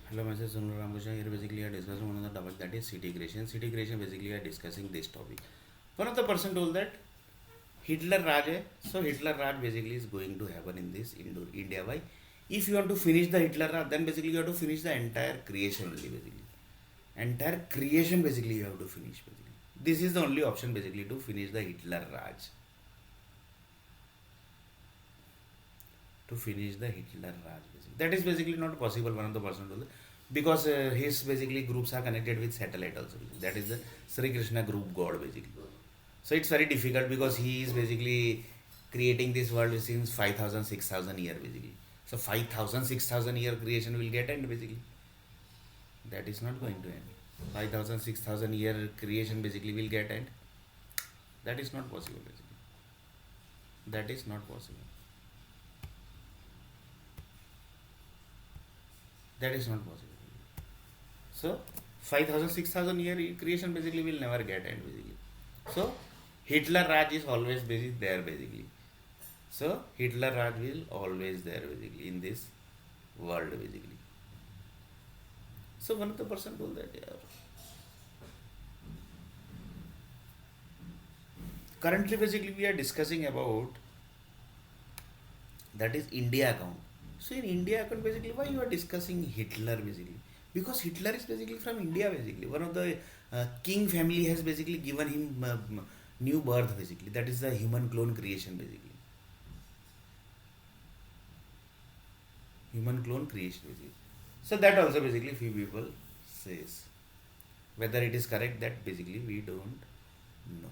Hello, myself Sunil Ramakrishna. Here basically I are discussing one of the topic that is city creation. City creation basically I are discussing this topic. One of the person told that Hitler Raj hai, so Hitler Raj basically is going to happen in this India. Why? If you want to finish the Hitler Raj, then basically you have to finish the entire creation only basically. Entire creation basically you have to finish basically. This is the only option basically to finish the Hitler Raj. To finish the Hitler Raj. Basically. That is basically not possible. One of the person told because his basically groups are connected with satellite also. That is the Sri Krishna group God basically. So it's very difficult because he is basically creating this world since 5,000, 6,000 year basically. So 5,000, 6,000 year creation will get end basically. That is not going to end. 5,000, 6,000 year creation basically will get end. That is not possible basically. That is not possible. That is not possible. So 5,000, 6,000 year creation basically will never get end basically. So Hitler Raj is always basically there basically. So Hitler Raj will always there basically in this world basically. So one of the person told that yeah. Currently basically we are discussing about that is India account. So in India account basically why you are discussing Hitler basically? Because Hitler is basically from India basically. One of the king family has basically given him new birth basically. That is the human clone creation basically. Human clone creation basically. So that also basically few people says. Whether it is correct that basically we don't know.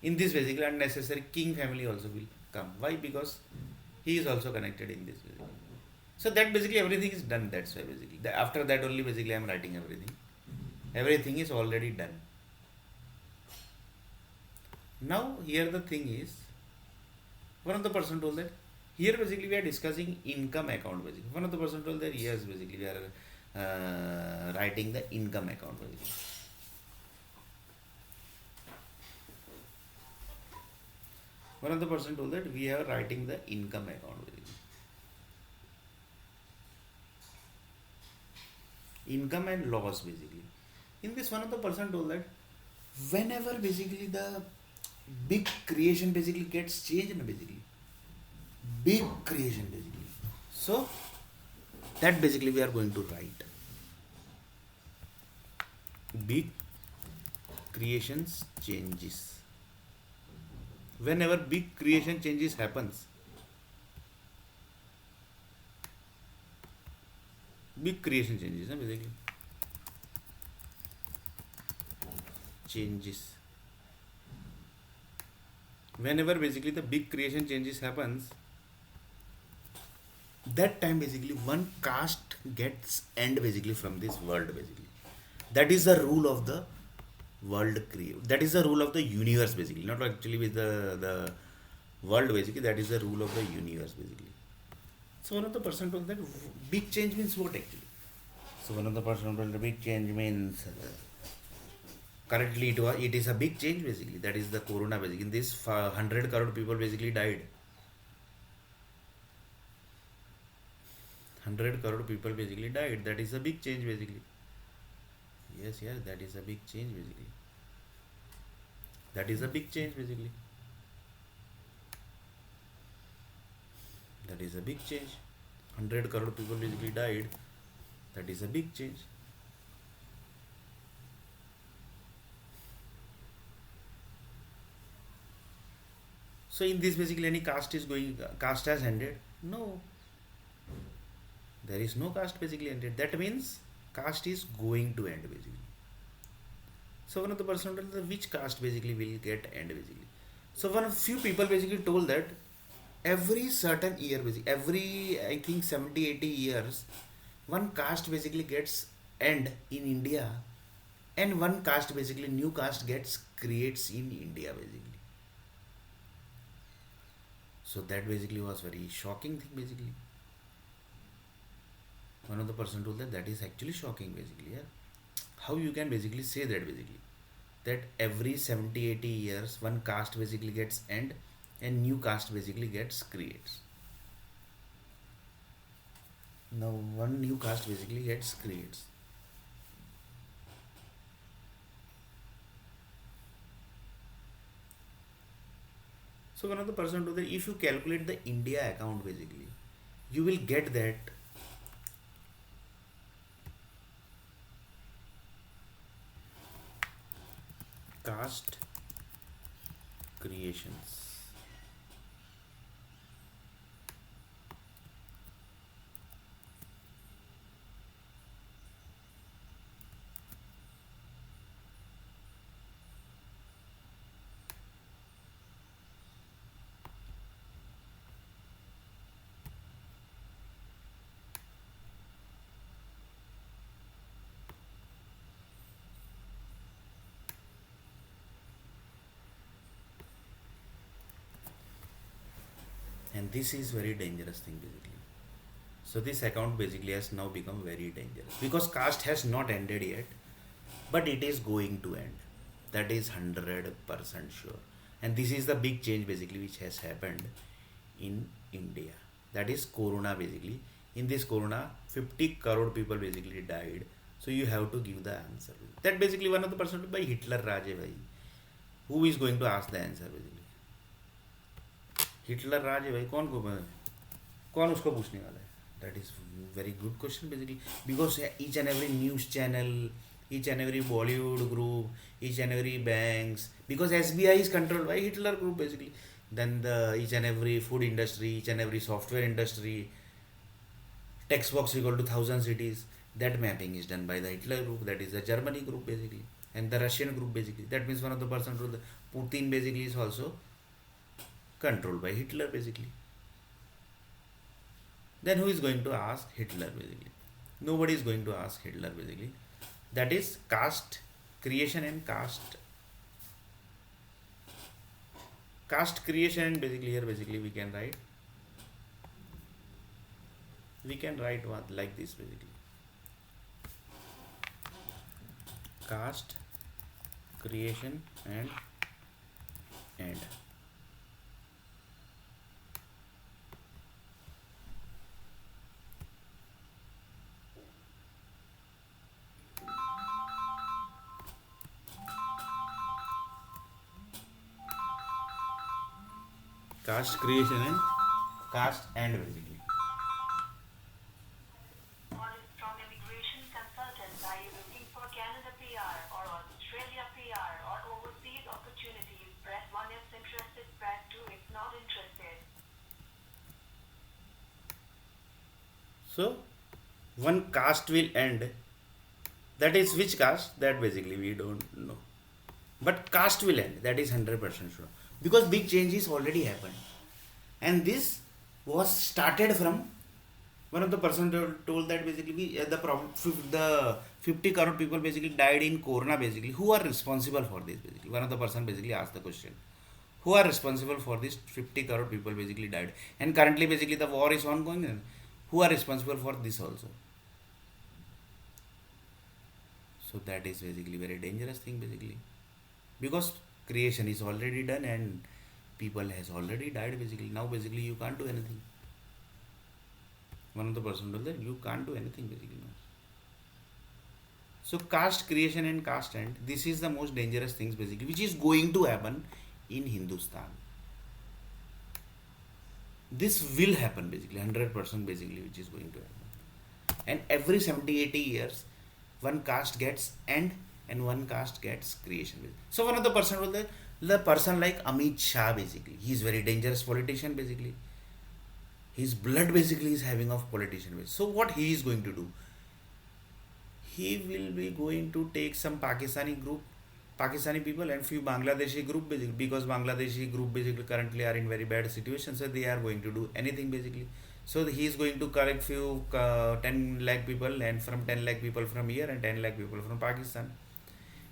In this basically unnecessary king family also will come. Why? Because he is also connected in this basically. So that basically everything is done. That's why basically. After that only basically I am writing everything. Everything is already done. Now here the thing is, one of the person told that here basically we are discussing income account basically. One of the person told that yes basically we are writing the income account basically. One of the person told that we are writing the income account basically. Income and loss basically. In this one of the person told that whenever basically the big creation basically gets changed basically. Big creation basically. So that basically we are going to write. Big creations changes. Whenever big creation changes happens, big creation changes basically. Changes. Whenever basically the big creation changes happens, that time basically one caste gets end basically from this world basically. That is the rule of the world create. That is the rule of the universe basically. Not actually with the world basically. That is the rule of the universe basically. So one of the person told that big change means what actually? So one of the person told the big change means currently it is a big change basically. That is the corona basically. In this 100 crore people basically died. 100 crore people basically died. That is a big change basically. Yes, yes, that is a big change basically. That is a big change basically. That is a big change. 100 crore people basically died. That is a big change. So in this basically any caste is going caste has ended? No. There is no caste basically ended. That means caste is going to end basically. So one of the person told that which caste basically will get end basically. So one of few people basically told that every certain year basically every I think 70, 80 years one caste basically gets end in India and one caste basically new caste gets creates in India basically. So that basically was very shocking thing basically. One of the person told that that is actually shocking basically. Yeah. How you can basically say that basically that every 70, 80 years one caste basically gets end and new caste basically gets creates. Now one new caste basically gets creates. So one of the person to the if you calculate the India account basically, you will get that caste creations. And this is very dangerous thing basically. So this account basically has now become very dangerous because caste has not ended yet, but it is going to end. That is 100% sure. And this is the big change basically which has happened in India. That is Corona basically. In this Corona, 50 crore people basically died. So you have to give the answer. That basically one of the person by Hitler Raj hai bhai. Who is going to ask the answer basically? Hitler राज है भाई कौन उसको पूछने वाला है that is very good question basically because each and every news channel each and every Bollywood group, each and every banks, because SBI is controlled by Hitler group basically. Then the each and every food industry, each and every software industry, text box equal to 1,000 cities. That mapping is done by the Hitler group. That is the Germany group basically, and the Russian group basically. That means one of the person to the Putin basically is also controlled by Hitler basically. Then who is going to ask Hitler basically? Nobody is going to ask Hitler basically. That is caste creation and caste creation, and basically here basically we can write what like this basically. Caste creation and end. Caste creation and caste end basically. Audit from immigration consultants. Are you looking for Canada PR or Australia PR or overseas opportunities? Press 1 if interested, press 2 if not interested. So one caste will end. That is which caste? That basically we don't know. But caste will end. That is 100% sure. Because big changes already happened. And this was started from one of the person told that basically the 50 crore people basically died in Corona basically. Who are responsible for this basically? One of the person basically asked the question. Who are responsible for this 50 crore people basically died? And currently basically the war is ongoing. And who are responsible for this also? So that is basically very dangerous thing basically. Because creation is already done and people has already died basically. Now basically you can't do anything. One of the person told that you can't do anything basically now. So caste creation and caste end, this is the most dangerous things basically which is going to happen in Hindustan. This will happen basically 100% basically which is going to happen. And every 70-80 years one caste gets end and one caste gets creation. So one of the person was the person like Amit Shah basically. He is very dangerous politician basically. His blood basically is having of politician. So what he is going to do? He will be going to take some Pakistani people and few Bangladeshi group basically, because Bangladeshi group basically currently are in very bad situation, so they are going to do anything basically. So he is going to collect few 10 lakh people, and from 10 lakh people from here and 10 lakh people from Pakistan.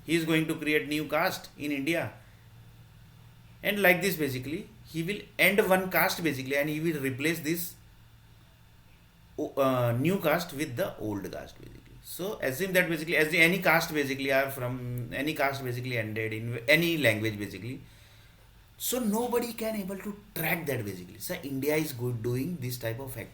He is going to create new caste in India, and like this basically he will end one caste basically, and he will replace this new caste with the old caste basically. So assume that basically as the any caste basically are from any caste basically ended in any language basically, so nobody can able to track that basically. So India is good doing this type of activity.